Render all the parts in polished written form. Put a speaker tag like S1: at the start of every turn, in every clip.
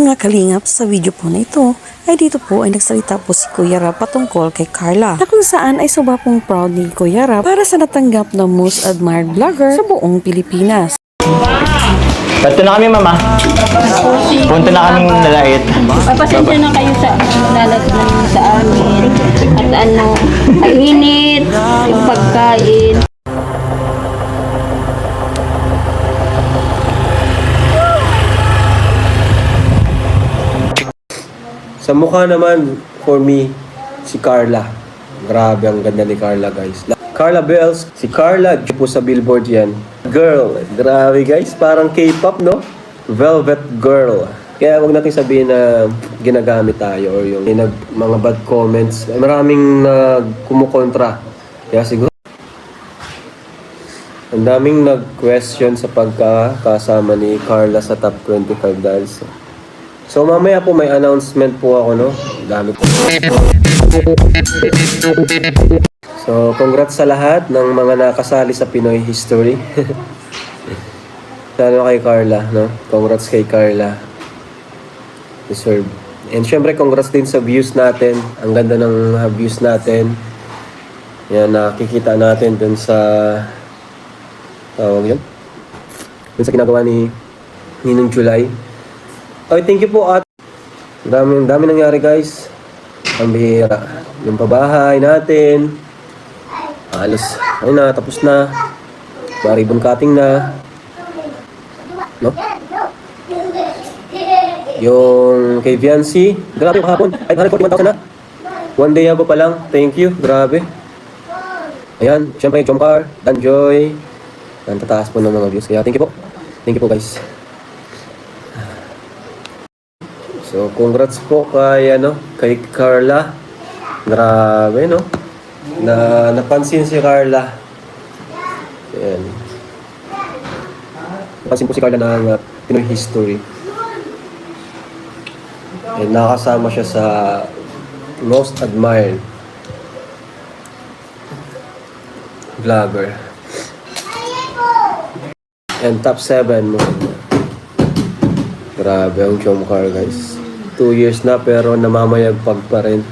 S1: Mga kalingap, sa video po na ito ay dito po ay nagsalita po si Kuya Rab patungkol kay Carla na kung saan ay soba pong proud ni Kuya Rab para sa natanggap na most admired vlogger sa buong Pilipinas.
S2: Bato na kami, mama. Punta na kaming nalait.
S3: Papasensya na kayo sa lalat ng sa amin. At mainit, yung pagkain.
S4: Sa mukha naman, for me, si Carla. Grabe, ang ganda ni Carla, guys. Carla Bells, si Carla, po sa billboard yan. Girl, grabe guys, parang K-pop, no? Velvet Girl. Kaya wag natin sabihin na ginagamit tayo or yung mga bad comments. Maraming kumukontra. Kaya siguro, ang daming nag-question sa pagkakasama ni Carla sa top 25 dahil sa... So mamaya po may announcement po ako, no? Dami po. So congrats sa lahat ng mga nakasali sa Pinoy History. Lalo kay Carla, no? Congrats kay Carla. Deserve. And syempre congrats din sa views natin. Ang ganda ng views natin. Yan, nakikita natin dun sa tawag yun. Dun sa ginagawa ni Ninong July. Okay, thank you po at dami nangyari guys. Ang bihira. Yung pabahay natin. Halos, ayun na, tapos na. Ribbon cutting na. No? Yung kay Viancy, grabe yung kahapon. 541,000 na. One day ago pa lang. Thank you, grabe. Ayan, syempre Jomcar, Danjoy. Ang tataas po ng mga views. Kaya thank you po. Thank you po guys. So, congrats po kay Carla. Grabe, no? Napansin si Carla. Ayan. Napansin po si Carla ng Pinoy History. And nakasama siya sa most admired vlogger. And top 7 mo. Grabe ang Jomcar guys. 2 years na pero namamayagpag pa rin.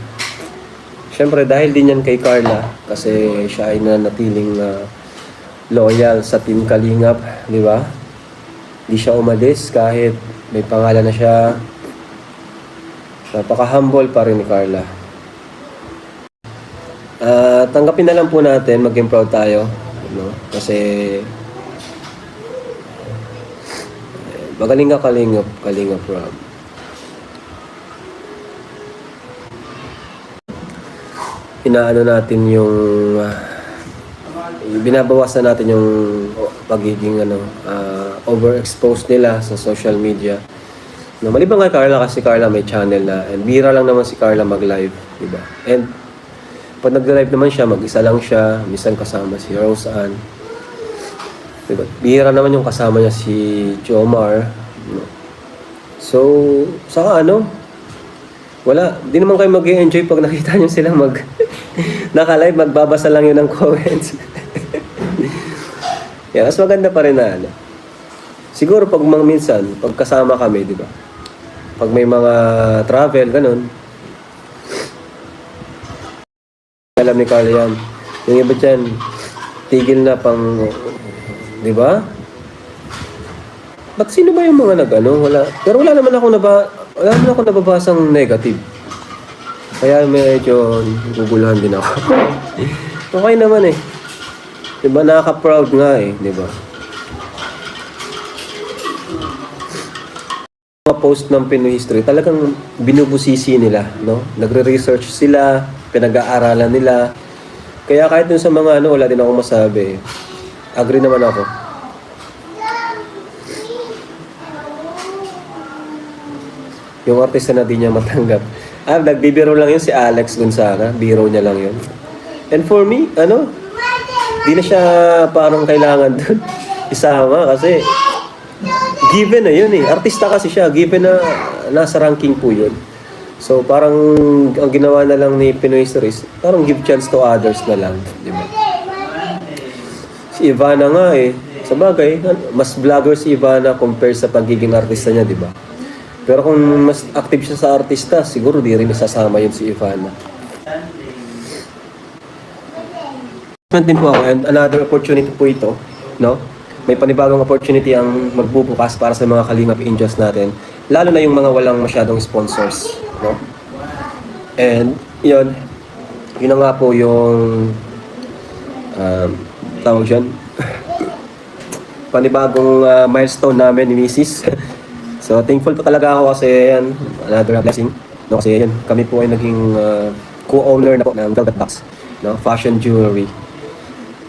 S4: Siyempre dahil din yan kay Carla kasi siya ay nanatiling loyal sa Team Kalingap, di ba? Hindi siya umalis kahit may pangalan na siya. Napaka-humble pa rin ni Carla. Tanggapin na lang po natin, maging proud tayo, no? Kasi magaling ka Kalingap Rob. Inaano natin yung binabawasan natin yung pagiging overexposed nila sa social media. No, maliban kay Carla kasi Carla may channel na and bira lang naman si Carla mag-live, di ba? And pag nag-live naman siya, mag-isa lang siya, minsan kasama si Rose Ann. Diba? Bihira naman yung kasama niya si Jomar. No? So, saka wala. Di naman kayo mag-enjoy pag nakita niyo silang naka-live, magbabasa lang yun ng comments. Yan, mas maganda pa rin na siguro pag minsan, pag kasama kami, di ba? Pag may mga travel, ganun. Alam ni Carla yan. Yung iba dyan, tigil na pang... Di ba? Ba't sino ba yung mga wala. Pero wala naman ako nababasang negative. Kaya medyo guguluhan din ako. Okay naman eh. Di ba nakaka-proud nga eh, di ba? Mga post ng Pinoy History, talagang binubusisi nila, no? Nagre-research sila, pinag-aaralan nila. Kaya kahit dun sa mga wala din ako masabi. Agree naman ako. Yung artista na di niya matanggap. Nagbibiro lang yun si Alex Gonzaga. Biro niya lang yun. And for me, di na siya parang kailangan dun isama kasi given na yun eh. Artista kasi siya. Given na nasa ranking po yun. So parang ang ginawa na lang ni Pinoy Stories, parang give chance to others na lang. Di ba? Si Ivana nga eh. Sa bagay, mas vlogger si Ivana compare sa pagiging artista niya, di ba? Pero kung mas active siya sa artista, siguro di rin isasama yun si Ivana. Din po ako, and another opportunity po ito, no? May panibagong opportunity ang magbubukas para sa mga Kalingap Angels natin, lalo na yung mga walang masyadong sponsors, no? And yun na nga po yung tawag dyan, panibagong milestone namin ni Mrs. So thankful po talaga ako kasi yan, another blessing, no? Kasi yan, kami po ay naging co-owner na po ng Velvet Box, no? Fashion jewelry.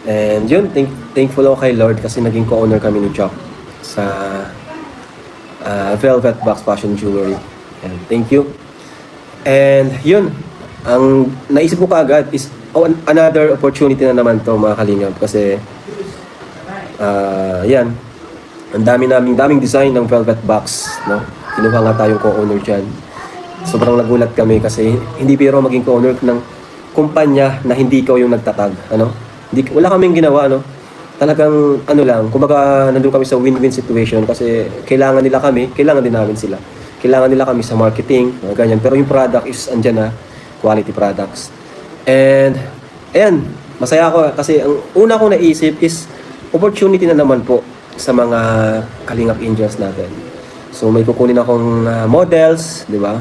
S4: And yun, thankful ako kay Lord kasi naging co-owner kami ni Jock sa Velvet Box Fashion Jewelry. And thank you. And yun, ang naisip ko kaagad is another opportunity na naman to mga Kalingap kasi yan, ang daming design ng Velvet Box, no? Kinuha nga tayong co-owner dyan. Sobrang nagulat kami kasi hindi biro maging co-owner ng kumpanya na hindi ikaw yung nagtatag, ano? Wala kaming ginawa, no? Talagang ano lang, kumbaga nandun kami sa win-win situation kasi kailangan nila kami, kailangan din namin sila. Kailangan nila kami sa marketing, ganyan. Pero yung product is andyan na, quality products. And ayan, masaya ako kasi ang una kong naisip is opportunity na naman po sa mga Kalingap Angels natin. So may kukunin akong models, di ba?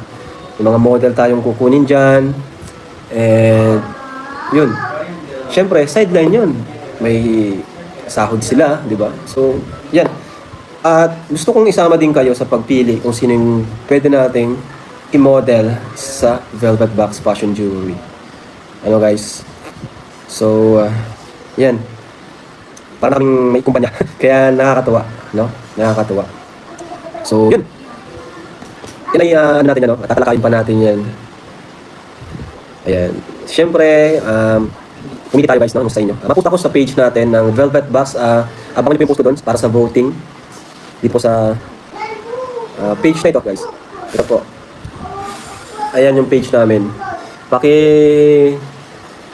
S4: Yung mga model tayong kukunin dyan. And yun. Siyempre, sideline yun. May sahod sila, di ba? So, yan. At gusto kong isama din kayo sa pagpili kung sino yung pwede nating i-model sa Velvet Box Fashion Jewelry. Ano guys? So, yan. Parang kaming may kumpanya. Kaya nakakatuwa, no? Nakakatuwa. So, yun. Yan ay ano natin, ano? Tatalakayin pa natin yan. Ayan. Siyempre, kumiti tayo guys, no? Sa inyo. Mapunta ko sa page natin ng Velvet Box. Abangan niyo po yung post ko doon para sa voting. Dito po sa page na ito guys. Ito po. Ayan yung page namin.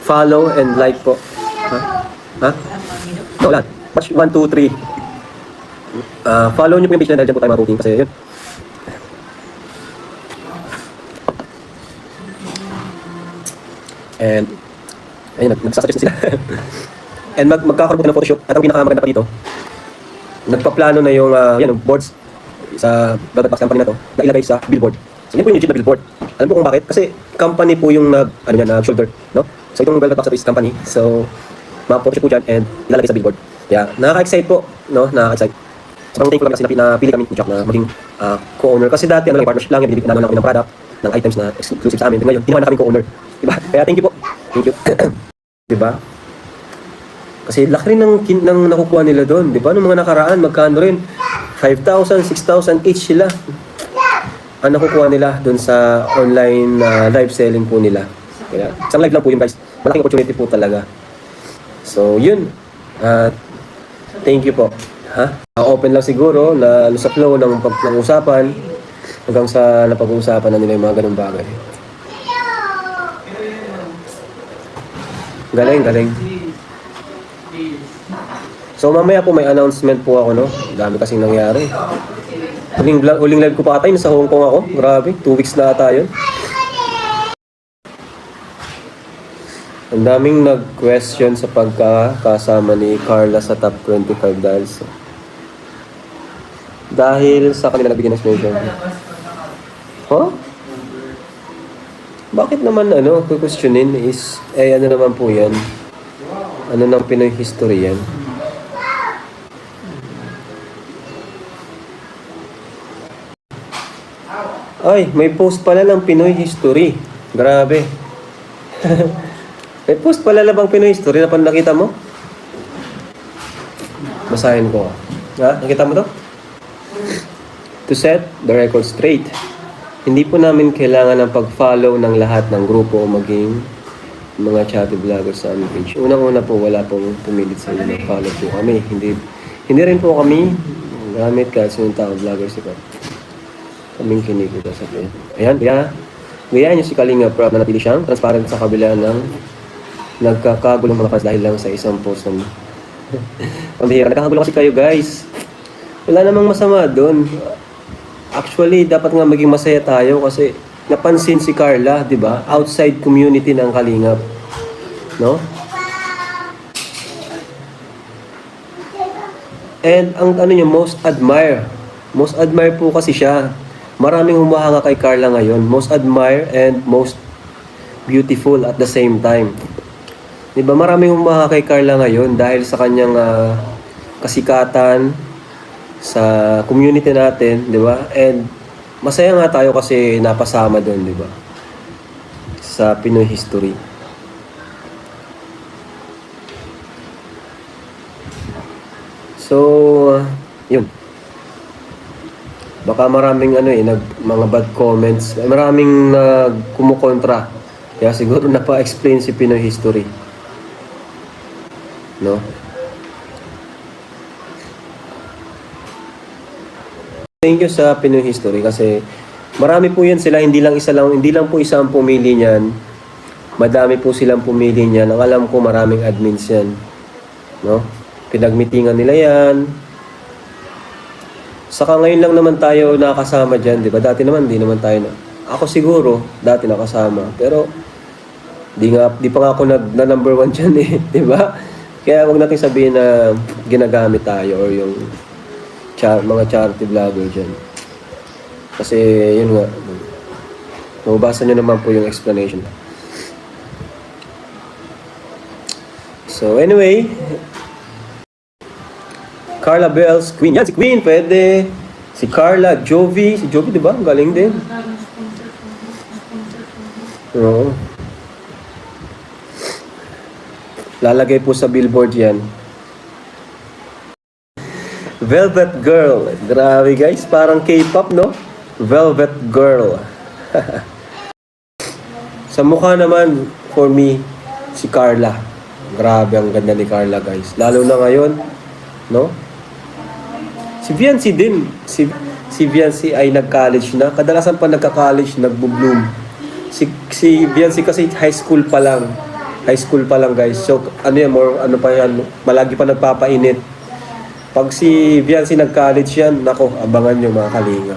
S4: Follow and like po. Ha? No, lahat. Watch 1, 2, 3. Follow niyo po yung page na dahil dyan po tayo ma-voting kasi yun. And ayun, nagsasuggest sila. And magkakaroon ng photoshoot. At ang pinakamaganda pa dito, nagpaplano na yung yan, boards sa Velvet Box company na to, na ilagay sa billboard. So yun po yung legit na billboard. Alam po kung bakit? Kasi company po yung nag-shoulder, no? So itong Velvet Box is company. So ma-photoshoot po dyan and ilalagay sa billboard. Kaya nakaka-excite po, no? Nakaka-excite. Sobrang thankful lang kasi napili kami ni Jack na maging co-owner. Kasi dati ano lang, partnership lang, binibigyan naman kami ng product, ng items na exclusive sa amin. Ngayon, ginawa na kami co-owner. Diba? Kaya thank you po. Thank you. Diba? Kasi laki rin ng nakukuha nila doon. Diba? Noong mga nakaraan, magkano rin? 5,000, 6,000 each sila. Ang nakukuha nila doon sa online live selling po nila. Kaya, isang live lang po yun guys. Malaking opportunity po talaga. So, yun. Thank you po. Open lang siguro na sa flow ng usapan hanggang sa napag-uusapan na nila yung mga ganung bagay. Galing. So mamaya po may announcement po ako, no? Dami kasing nangyari. Huling live ko pa ata yun, sa Hong Kong ako. Grabe, 2 weeks na ata yun. Ang daming nag-question sa pagkakasama ni Carla sa top 25 dahil sa kanila nabigyan ng explanation. Huh? Bakit naman kukwestiyonin is, ano naman po yan? Ano ng Pinoy history yan? Ay, may post pala ng Pinoy history. Grabe. May post pala bang Pinoy history na nakita mo? Basahin ko. Nakita mo to? To set the record straight. Hindi po namin kailangan ng pag-follow ng lahat ng grupo o maging mga chatty vloggers sa aming page. Unang-una po, wala pong pumilit sa inyo na follow po kami. Hindi rin po kami gamit kahit sa yung tao vloggers ito. Kaming kinikita sa page. Ayan, gayaan nyo si Kalinga Prab na napili siyang transparent sa kabila ng nagkakagulong mga fans dahil lang sa isang post ng pambihira. Nagkakagulo kasi kayo guys. Wala namang masama doon. Actually, dapat nga maging masaya tayo kasi napansin si Carla, di ba? Outside community ng Kalingap. No? And ang ano niya, most admire. Most admire po kasi siya. Maraming humahanga kay Carla ngayon. Most admire and most beautiful at the same time. Diba, maraming humahanga kay Carla ngayon dahil sa kanyang kasikatan sa community natin, di ba? And masaya nga tayo kasi napasama doon, di ba? Sa Pinoy history. So, yun. Baka maraming mga bad comments, maraming kumukontra. Kaya siguro napa-explain si Pinoy history. No? Thank you sa Pinoy history kasi marami po yan sila, hindi lang po isa ang pumili niyan. Madami po silang pumili niyan. Ang alam ko maraming admins yan. No? Pinagmitingan nila yan. Saka ngayon lang naman tayo nakasama dyan, di ba? Dati naman, di naman tayo na. Ako siguro, dati nakasama. Pero, di pa nga ako na number 1 dyan eh, di ba? Kaya wag natin sabihin na ginagamit tayo or yung mga charity vlogger dyan. Kasi, yun nga. Mababasa nyo naman po yung explanation. So, anyway, Carla Bells, Queen. Yan, si Queen, pwede. Si Carla, Jovi. Si Jovi, di ba? Galing din. Oo. Lalagay po sa billboard yan. Velvet Girl. Grabe guys, parang K-pop, no? Velvet Girl. Sa mukha naman, for me, si Carla. Grabe, ang ganda ni Carla, guys. Lalo na ngayon, no? Si Viancy din. Si Viancy ay nag-college na. Kadalasan pa nagka-college, nagbo-bloom. Si Viancy kasi high school pa lang. High school pa lang, guys. So, malagi pa nagpapainit. Pag si Viancy nag-college yan, nako, abangan nyo mga kalinga.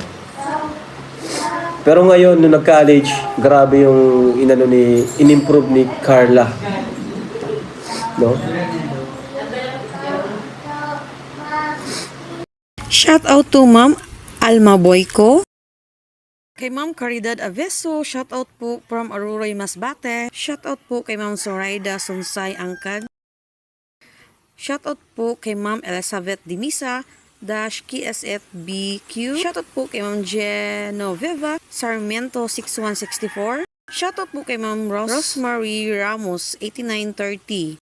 S4: Pero ngayon, nung nag-college, grabe yung in-improve ni Carla. No?
S1: Shout out to Ma'am Alma Boyko. Kay Ma'am Caridad Aveso, shout out po from Aruroy, Masbate. Shout out po kay Ma'am Zoraida Sunsay Angkad. Shout out po kay Ma'am Elizabeth Dimisa KSFBQ. Shout out po kay Ma'am Genoveva Sarmiento 6164. Shout out po kay Ma'am Rosemary Ramos 8930.